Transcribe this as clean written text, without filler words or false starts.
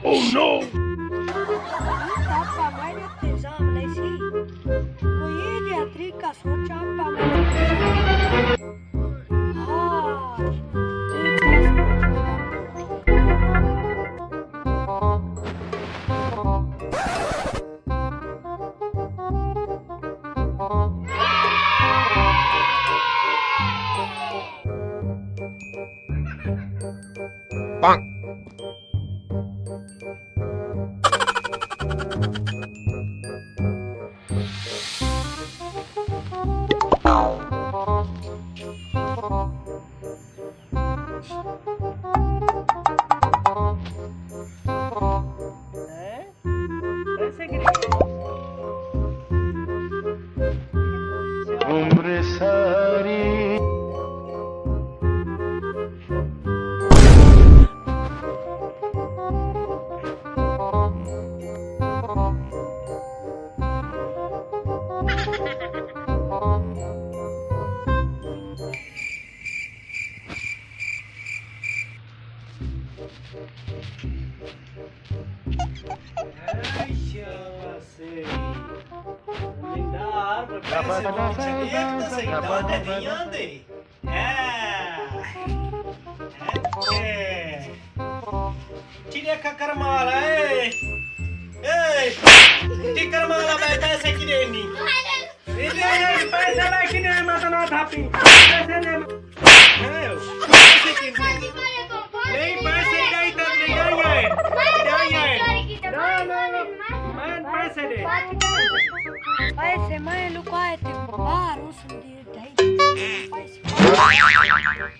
Oh no! पापा मैंने इंतजाम नहीं सी कोई ये जो तरीका सोचा पापा हाँ Bonk! उम्र सारी Karmala, ei! Ti Karmala vai पैसे की देनी? ये पैसा ला की नहीं मत ना थापी। पैसे नहीं पैसे की नहीं पैसे नहीं तो नहीं आए ना मैं पैसे दे पैसे मैं लुकाए थे बाहर उस दिन ढाई पैसे